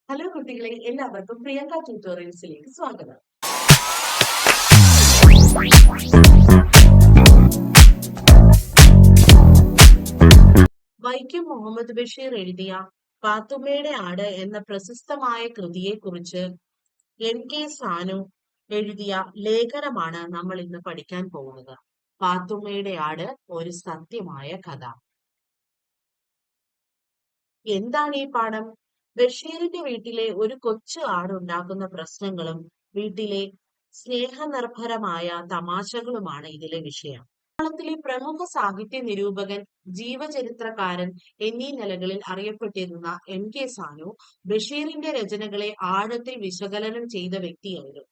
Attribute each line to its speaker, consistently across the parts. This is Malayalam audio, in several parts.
Speaker 1: ഹലോ കുട്ടികളെ, എല്ലാവർക്കും പ്രിയങ്ക ട്യൂട്ടോറിയൽസിലേക്ക് സ്വാഗതം. വൈക്കം മുഹമ്മദ് ബഷീർ എഴുതിയ പാത്തുമ്മയുടെ ആട് എന്ന പ്രശസ്തമായ കൃതിയെക്കുറിച്ച് കെ സാനു എഴുതിയ ലേഖനമാണ് നമ്മൾ ഇന്ന് പഠിക്കാൻ പോകുന്നത്. പാത്തുമ്മയുടെ ആട് ഒരു സത്യമായ കഥ. എന്താണ് ഈ പാഠം? ബഷീറിന്റെ വീട്ടിലെ ഒരു കൊച്ചു ആടുണ്ടാക്കുന്ന പ്രശ്നങ്ങളും വീട്ടിലെ സ്നേഹനിർഭരമായ തമാശകളുമാണ് ഇതിലെ വിഷയം. മലയാളത്തിലെ പ്രമുഖ സാഹിത്യ നിരൂപകൻ, ജീവചരിത്രകാരൻ എന്നീ നിലകളിൽ അറിയപ്പെട്ടിരുന്ന കെ സാനു ബഷീറിന്റെ രചനകളെ ആഴത്തിൽ വിശകലനം ചെയ്ത വ്യക്തിയായിരുന്നു.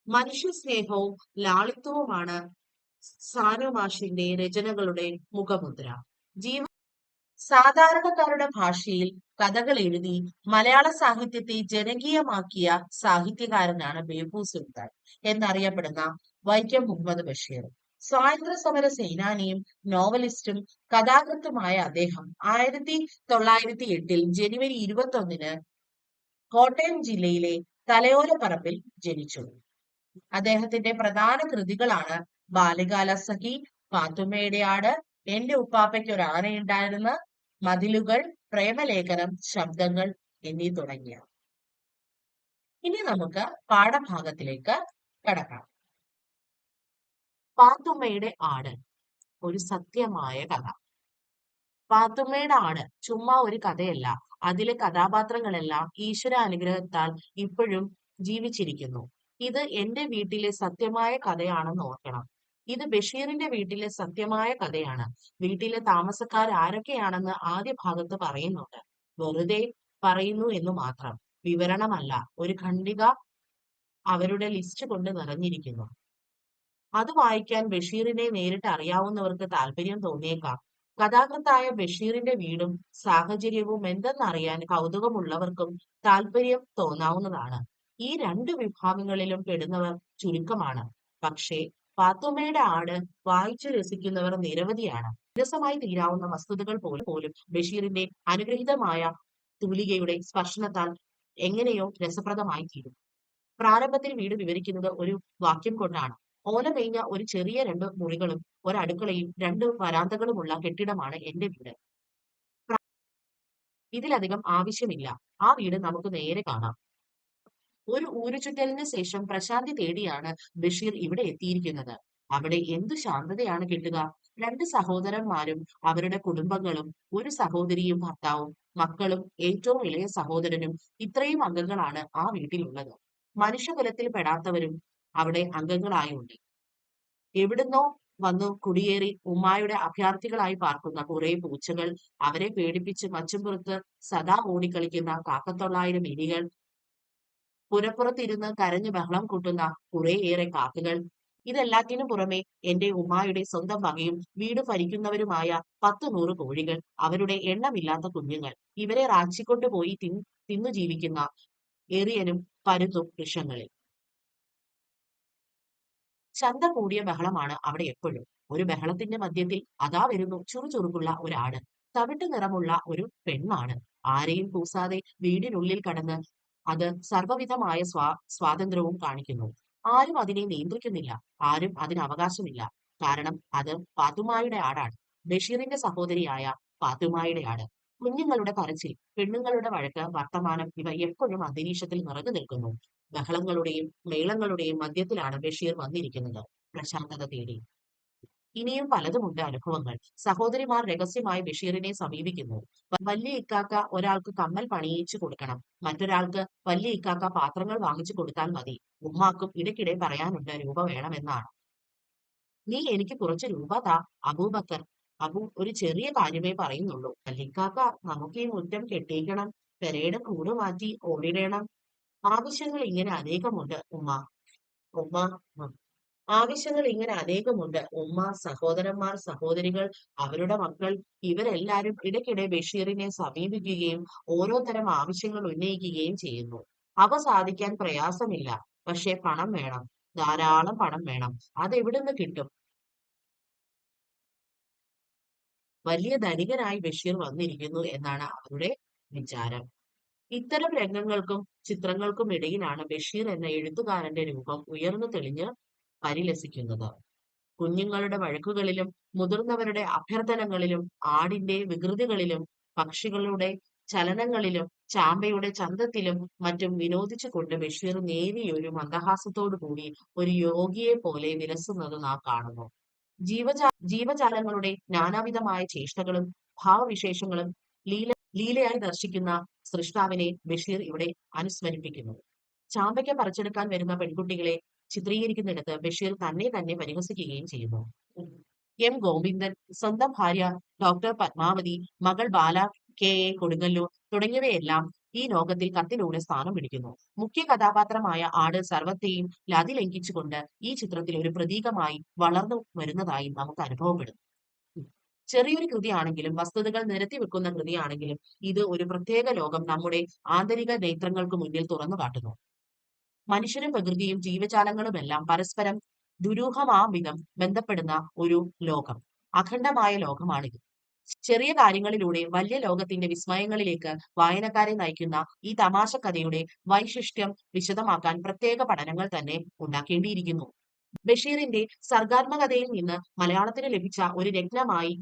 Speaker 1: മനുഷ്യസ്നേഹവും ലാളിത്യവുമാണ് സാനു മാഷിന്റെ രചനകളുടെ മുഖമുദ്ര. സാധാരണക്കാരുടെ ഭാഷയിൽ കഥകൾ എഴുതി മലയാള സാഹിത്യത്തെ ജനകീയമാക്കിയ സാഹിത്യകാരനാണ് ബേപ്പു സുൽത്താൻ എന്നറിയപ്പെടുന്ന വൈക്കം മുഹമ്മദ് ബഷീർ. സ്വാതന്ത്ര്യ സമര സേനാനിയും നോവലിസ്റ്റും കഥാകൃത്തുമായ അദ്ദേഹം 1908 ജനുവരി 21 കോട്ടയം ജില്ലയിലെ തലയോലപ്പറമ്പിൽ ജനിച്ചു. അദ്ദേഹത്തിന്റെ പ്രധാന കൃതികളാണ് ബാല്യകാലസഖി, പാത്തുമ്മയുടെ ആട്, എന്റെ ഉപ്പാപ്പയ്ക്ക് ഒരു ആനയുണ്ടായിരുന്ന, മതിലുകൾ, പ്രേമലേഖനം, ശബ്ദങ്ങൾ എന്നീ തുടങ്ങിയ. ഇനി നമുക്ക് പാഠഭാഗത്തിലേക്ക് കടക്കാം. പാത്തുമ്മയുടെ ആട് ഒരു സത്യമായ കഥ. പാത്തുമ്മയുടെ ആട് ചുമ്മാ ഒരു കഥയല്ല. അതിലെ കഥാപാത്രങ്ങളെല്ലാം ഈശ്വര അനുഗ്രഹത്താൽ ഇപ്പോഴും ജീവിച്ചിരിക്കുന്നു. ഇത് എന്റെ വീട്ടിലെ സത്യമായ കഥയാണെന്ന് ഓർക്കണം. ഇത് ബഷീറിന്റെ വീട്ടിലെ സത്യമായ കഥയാണ്. വീട്ടിലെ താമസക്കാർ ആരൊക്കെയാണെന്ന് ആദ്യ ഭാഗത്ത് പറയുന്നുണ്ട്. വെറുതെ പറയുന്നു എന്ന് മാത്രം, വിവരണമല്ല. ഒരു ഖണ്ഡിക അവരുടെ ലിസ്റ്റ് കൊണ്ട് നിറഞ്ഞിരിക്കുന്നു. അത് വായിക്കാൻ ബഷീറിനെ നേരിട്ട് അറിയാവുന്നവർക്ക് താല്പര്യം തോന്നിയേക്കാം. കഥാകൃത്തായ ബഷീറിന്റെ വീടും സാഹചര്യവും എന്തെന്നറിയാൻ കൗതുകമുള്ളവർക്കും താല്പര്യം തോന്നാവുന്നതാണ്. ഈ രണ്ട് വിഭാഗങ്ങളിലും പെടുന്നവർ ചുരുക്കമാണ്. പക്ഷേ പാത്തുമ്മയുടെ ആട് വായിച്ചു രസിക്കുന്നവർ നിരവധിയാണ്. വിരസമായി തീരാവുന്ന വസ്തുതകൾ പോലും ബഷീറിന്റെ അനുഗ്രഹീതമായ തൂലികയുടെ സ്പർശനത്താൽ എങ്ങനെയോ രസപ്രദമായി തീരും. പ്രാരംഭത്തിൽ വീട് വിവരിക്കുന്നത് ഒരു വാക്യം കൊണ്ടാണ്. ഓല മേഞ്ഞ ഒരു ചെറിയ 2 മുറികളും ഒരടുക്കളയും 2 വരാന്തകളുമുള്ള കെട്ടിടമാണ് എന്റെ വീട്. ഇതിലധികം ആവശ്യമില്ല. ആ വീട് നമുക്ക് നേരെ കാണാം. ഒരു ഊരുചുറ്റലിന് ശേഷം പ്രശാന്തി തേടിയാണ് ബഷീർ ഇവിടെ എത്തിയിരിക്കുന്നത്. അവിടെ എന്തു ശാന്തതയാണ് കിട്ടുക. 2 സഹോദരന്മാരും അവരുടെ കുടുംബങ്ങളും, ഒരു സഹോദരിയും ഭർത്താവും മക്കളും ഏറ്റവും ഇളയ സഹോദരനും, ഇത്രയും അംഗങ്ങളാണ് ആ വീട്ടിലുള്ളത്. മനുഷ്യകുലത്തിൽ പെടാത്തവരും അവിടെ അംഗങ്ങളായുണ്ട്. എവിടുന്നോ വന്നു കുടിയേറി ഉമ്മായുടെ അഭയാർത്ഥികളായി പാർക്കുന്ന കുറെ പൂച്ചകൾ, അവരെ പേടിപ്പിച്ച് മച്ചുംപുറത്ത് സദാ ഓടിക്കളിക്കുന്ന കാക്കത്തൊള്ളായിരം എലികൾ, പുരപ്പുറത്തിരുന്ന് കരഞ്ഞ് ബഹളം കൂട്ടുന്ന കുറേയേറെ കാക്കകൾ, ഇതെല്ലാറ്റിനും പുറമെ എന്റെ ഉമ്മായുടെ സ്വന്തം വകയും വീട് ഭരിക്കുന്നവരുമായ 10-100 കോഴികൾ, അവരുടെ എണ്ണമില്ലാത്ത കുഞ്ഞുങ്ങൾ, ഇവരെ റാച്ചിക്കൊണ്ടുപോയി തിന്നു ജീവിക്കുന്ന എറിയനും പരുന്തും വൃക്ഷങ്ങളിൽ. ചന്ത കൂടിയ ബഹളമാണ് അവിടെ എപ്പോഴും. ഒരു ബഹളത്തിന്റെ മധ്യത്തിൽ അതാ വരുന്നു ചുറുചുറുക്കുള്ള ഒരാട്. തവിട്ട് നിറമുള്ള ഒരു പെണ്ണാണ്. ആരെയും കൂസാതെ വീടിനുള്ളിൽ കടന്ന് അത് സർവ്വവിധമായ സ്വാതന്ത്ര്യവും കാണിക്കുന്നു. ആരും അതിനെ നിയന്ത്രിക്കുന്നില്ല. ആരും അതിന് അവകാശമില്ല. കാരണം അത് പാത്തുമ്മായുടെ ആടാണ്. ബഷീറിന്റെ സഹോദരിയായ പാത്തുമ്മായുടെ ആട്. കുഞ്ഞുങ്ങളുടെ കരച്ചിൽ, പെണ്ണുങ്ങളുടെ വഴക്ക്, വർത്തമാനം ഇവ എപ്പോഴും അന്തരീക്ഷത്തിൽ നിറഞ്ഞു നിൽക്കുന്നു. ബഹളങ്ങളുടെയും മേളങ്ങളുടെയും മധ്യത്തിലാണ് ബഷീർ വന്നിരിക്കുന്നത്, പ്രശാന്തത തേടി. ഇനിയും പലതുമുണ്ട് അനുഭവങ്ങൾ. സഹോദരിമാർ രഹസ്യമായി ബഷീറിനെ സമീപിക്കുന്നു. വല്യ ഇക്കാക്ക ഒരാൾക്ക് കമ്മൽ പണിയിച്ചു കൊടുക്കണം, മറ്റൊരാൾക്ക് വല്യ ഇക്കാക്ക പാത്രങ്ങൾ വാങ്ങിച്ചു കൊടുത്താൽ മതി. ഉമ്മാക്കും ഇടയ്ക്കിടെ പറയാനുണ്ട് രൂപ വേണമെന്നാണ്. നീ എനിക്ക് കുറച്ച് രൂപ താ അബൂബക്കർ. അബു ഒരു ചെറിയ കാര്യമേ പറയുന്നുള്ളൂ. വല്ലിക്കാക്ക, നമുക്ക് ഈ മുറ്റം കെട്ടിയിക്കണം, പെരയുടെ കൂട് മാറ്റി ഓടിടണം. ആവശ്യങ്ങൾ ഇങ്ങനെ അനേകമുണ്ട് ഉമ്മ. ഉമ്മ ആവശ്യങ്ങൾ ഇങ്ങനെ അനേകമുണ്ട് ഉമ്മ. സഹോദരന്മാർ, സഹോദരികൾ, അവരുടെ മക്കൾ, ഇവരെല്ലാരും ഇടയ്ക്കിടെ ബഷീറിനെ സമീപിക്കുകയും ഓരോ തരം ആവശ്യങ്ങൾ ഉന്നയിക്കുകയും ചെയ്യുന്നു. അവ സാധിക്കാൻ പ്രയാസമില്ല. പക്ഷെ പണം വേണം, ധാരാളം പണം വേണം. അതെവിടുന്ന് കിട്ടും? വലിയ ധനികനായി ബഷീർ വന്നിരിക്കുന്നു എന്നാണ് അവരുടെ വിചാരം. ഇത്തരം രംഗങ്ങൾക്കും ചിത്രങ്ങൾക്കും ഇടയിലാണ് ബഷീർ എന്ന എഴുത്തുകാരന്റെ രൂപം ഉയർന്നു തെളിഞ്ഞ് പരിലസിക്കുന്നത്. കുഞ്ഞുങ്ങളുടെ വഴക്കുകളിലും മുതിർന്നവരുടെ അഭ്യർത്ഥനകളിലും ആടിന്റെ വികൃതികളിലും പക്ഷികളുടെ ചലനങ്ങളിലും ചാമ്പയുടെ ചന്തത്തിലും മറ്റും വിനോദിച്ചുകൊണ്ട് ബഷീർ നേരിയൊരു മന്ദഹാസത്തോടു കൂടി ഒരു യോഗിയെ പോലെ വിലസുന്നത് നാം കാണുന്നു. ജീവജാലങ്ങളുടെ നാനാവിധമായ ചേഷ്ടകളും ഭാവവിശേഷങ്ങളും ലീല ലീലയായി ദർശിക്കുന്ന സൃഷ്ടാവിനെ ബഷീർ ഇവിടെ അനുസ്മരിപ്പിക്കുന്നു. ചാമ്പയ്ക്ക പറിച്ചെടുക്കാൻ വരുന്ന പെൺകുട്ടികളെ ചിത്രീകരിക്കുന്നിടത്ത് ബഷീർ തന്നെ പരിഹസിക്കുകയും ചെയ്യുന്നു. എം ഗോവിന്ദൻ, സ്വന്തം ഭാര്യ ഡോക്ടർ പത്മാവതി, മകൾ ബാല കെ.എ. കൊടുങ്ങല്ലൂർ തുടങ്ങിയവയെല്ലാം ഈ ലോകത്തിൽ കത്തിലൂടെ സ്ഥാനം പിടിക്കുന്നു. മുഖ്യ കഥാപാത്രമായ ആട് സർവത്തെയും ലംഘിച്ചുകൊണ്ട് ഈ ചിത്രത്തിൽ ഒരു പ്രതീകമായി വളർന്നു വരുന്നതായി നമുക്ക് അനുഭവപ്പെടുന്നു. ചെറിയൊരു കൃതിയാണെങ്കിലും വസ്തുതകൾ നിരത്തി വെക്കുന്ന കൃതിയാണെങ്കിലും ഇത് ഒരു പ്രത്യേക ലോകം നമ്മുടെ ആന്തരിക നേത്രങ്ങൾക്ക് മുന്നിൽ തുറന്നു കാട്ടുന്നു. മനുഷ്യനും പ്രകൃതിയും ജീവജാലങ്ങളുമെല്ലാം പരസ്പരം ദുരൂഹമാംവിധം ബന്ധപ്പെടുന്ന ഒരു ലോകം, അഖണ്ഡമായ ലോകമാണിത്. ചെറിയ കാര്യങ്ങളിലൂടെ വലിയ ലോകത്തിന്റെ വിസ്മയങ്ങളിലേക്ക് വായനക്കാരെ നയിക്കുന്ന ഈ തമാശ കഥയുടെ വൈശിഷ്ട്യം വിശദമാക്കാൻ പ്രത്യേക പഠനങ്ങൾ തന്നെ ഉണ്ടാക്കേണ്ടിയിരിക്കുന്നു. ബഷീറിന്റെ സർഗാത്മകതയിൽ നിന്ന് മലയാളത്തിന് ലഭിച്ച ഒരു രത്നമായി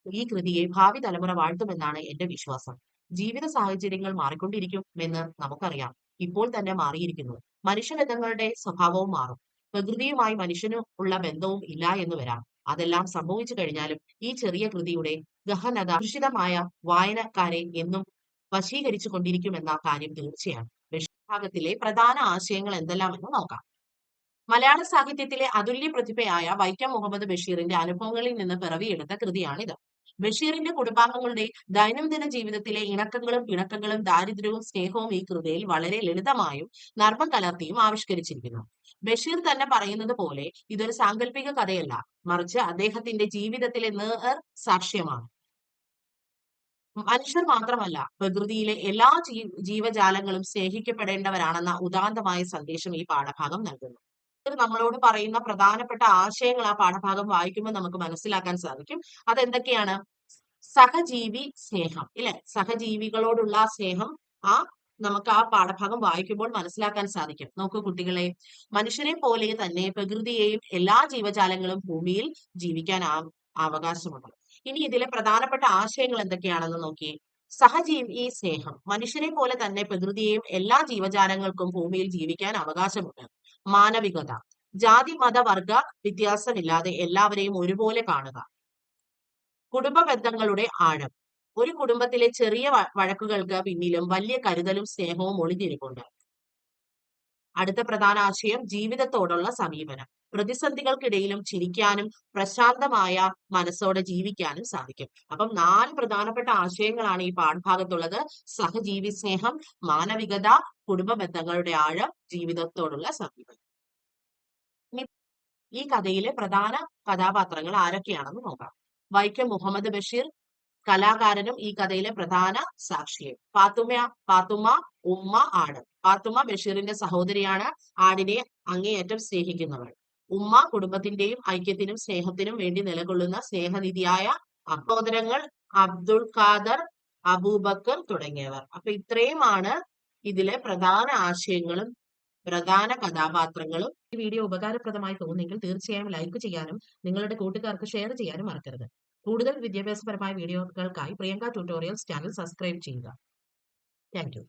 Speaker 1: ഈ കൃതിയെ ഭാവി തലമുറ വാഴ്ത്തുമെന്നാണ് എന്റെ വിശ്വാസം. ജീവിത സാഹചര്യങ്ങൾ മാറിക്കൊണ്ടിരിക്കുമെന്ന് നമുക്കറിയാം. ഇപ്പോൾ തന്നെ മാറിയിരിക്കുന്നു. മനുഷ്യബന്ധങ്ങളുടെ സ്വഭാവവും മാറും. പ്രകൃതിയുമായി മനുഷ്യന് ഉള്ള ബന്ധവും ഇല്ല എന്ന് വരാം. അതെല്ലാം സംഭവിച്ചു കഴിഞ്ഞാലും ഈ ചെറിയ കൃതിയുടെ ഗഹനത സുരക്ഷിതമായ വായനക്കാരെ എന്നും വശീകരിച്ചു കൊണ്ടിരിക്കുമെന്ന കാര്യം തീർച്ചയാണ്. വിഭാഗത്തിലെ പ്രധാന ആശയങ്ങൾ എന്തെല്ലാമെന്ന് നോക്കാം. മലയാള സാഹിത്യത്തിലെ അതുല്യ പ്രതിഭയായ വൈക്കം മുഹമ്മദ് ബഷീറിന്റെ അനുഭവങ്ങളിൽ നിന്ന് പിറവിയെടുത്ത കൃതിയാണിത്. ബഷീറിന്റെ കുടുംബാംഗങ്ങളുടെ ദൈനംദിന ജീവിതത്തിലെ ഇണക്കങ്ങളും പിണക്കങ്ങളും ദാരിദ്ര്യവും സ്നേഹവും ഈ കൃതിയിൽ വളരെ ലളിതമായും നർമ്മം കലർത്തിയും ആവിഷ്കരിച്ചിരിക്കുന്നു. ബഷീർ തന്നെ പറയുന്നത് പോലെ ഇതൊരു സാങ്കല്പിക കഥയല്ല, മറിച്ച് അദ്ദേഹത്തിന്റെ ജീവിതത്തിലെ നേർ സാക്ഷ്യമാണ്. മനുഷ്യർ മാത്രമല്ല, പ്രകൃതിയിലെ എല്ലാ ജീവജാലങ്ങളും സ്നേഹിക്കപ്പെടേണ്ടവരാണെന്ന ഉദാന്തമായ സന്ദേശം ഈ പാഠഭാഗം നൽകുന്നു. നമ്മളോട് പറയുന്ന പ്രധാനപ്പെട്ട ആശയങ്ങൾ ആ പാഠഭാഗം വായിക്കുമ്പോൾ നമുക്ക് മനസ്സിലാക്കാൻ സാധിക്കും. അതെന്തൊക്കെയാണ്? സഹജീവി സ്നേഹം, ഇല്ലെ? സഹജീവികളോടുള്ള സ്നേഹം നമുക്ക് ആ പാഠഭാഗം വായിക്കുമ്പോൾ മനസ്സിലാക്കാൻ സാധിക്കും. നോക്കൂ കുട്ടികളെ, മനുഷ്യരെ പോലെ തന്നെ പ്രകൃതിയെയും എല്ലാ ജീവജാലങ്ങളും ഭൂമിയിൽ ജീവിക്കാൻ അവകാശമുണ്ട്. ഇനി ഇതിലെ പ്രധാനപ്പെട്ട ആശയങ്ങൾ എന്തൊക്കെയാണെന്ന് നോക്കിയേ. സഹജീവി സ്നേഹം, മനുഷ്യരെ പോലെ തന്നെ പ്രകൃതിയെയും എല്ലാ ജീവജാലങ്ങൾക്കും ഭൂമിയിൽ ജീവിക്കാൻ അവകാശമുണ്ട്. മാനവികത, ജാതി മത വർഗ വ്യത്യാസമില്ലാതെ എല്ലാവരെയും ഒരുപോലെ കാണുക. കുടുംബ ബന്ധങ്ങളുടെ ആഴം, ഒരു കുടുംബത്തിലെ ചെറിയ വഴക്കുകൾക്ക് പിന്നിലും വലിയ കരുതലും സ്നേഹവും ഒളിഞ്ഞിരിപ്പുണ്ട്. അടുത്ത പ്രധാന ആശയം ജീവിതത്തോടുള്ള സമീപനം, പ്രതിസന്ധികൾക്കിടയിലും ചിരിക്കാനും പ്രശാന്തമായ മനസ്സോടെ ജീവിക്കാനും സാധിക്കും. അപ്പം 4 പ്രധാനപ്പെട്ട ആശയങ്ങളാണ് ഈ പാഠഭാഗത്തുള്ളത്. സഹജീവി സ്നേഹം, മാനവികത, കുടുംബ ബന്ധങ്ങളുടെ ആഴം, ജീവിതത്തോടുള്ള സമീപനം. ഈ കഥയിലെ പ്രധാന കഥാപാത്രങ്ങൾ ആരൊക്കെയാണെന്ന് നോക്കാം. വൈക്കം മുഹമ്മദ് ബഷീർ കലാകാരനും ഈ കഥയിലെ പ്രധാന സാക്ഷിയും. പാത്തുമ്മ, ഉമ്മ, ആട്. പാത്തുമ്മ ബഷീറിന്റെ സഹോദരിയാണ്, ആടിനെ അങ്ങേയറ്റം സ്നേഹിക്കുന്നവൾ. ഉമ്മ കുടുംബത്തിന്റെയും ഐക്യത്തിനും സ്നേഹത്തിനും വേണ്ടി നിലകൊള്ളുന്ന സ്നേഹനിധിയായ സഹോദരങ്ങൾ അബ്ദുൾ ഖാദർ, അബൂബക്കർ തുടങ്ങിയവർ. അപ്പൊ ഇത്രയുമാണ് ഇതിലെ പ്രധാന ആശയങ്ങളും പ്രധാന കഥാപാത്രങ്ങളും. ഈ വീഡിയോ ഉപകാരപ്രദമായി തോന്നുന്നെങ്കിൽ തീർച്ചയായും ലൈക്ക് ചെയ്യാനും നിങ്ങളുടെ കൂട്ടുകാർക്ക് ഷെയർ ചെയ്യാനും മറക്കരുത്. കൂടുതൽ വിദ്യാഭ്യാസപരമായ വീഡിയോകൾക്കായി പ്രിയങ്ക ട്യൂട്ടോറിയൽസ് ചാനൽ സബ്സ്ക്രൈബ് ചെയ്യുക. Thank you.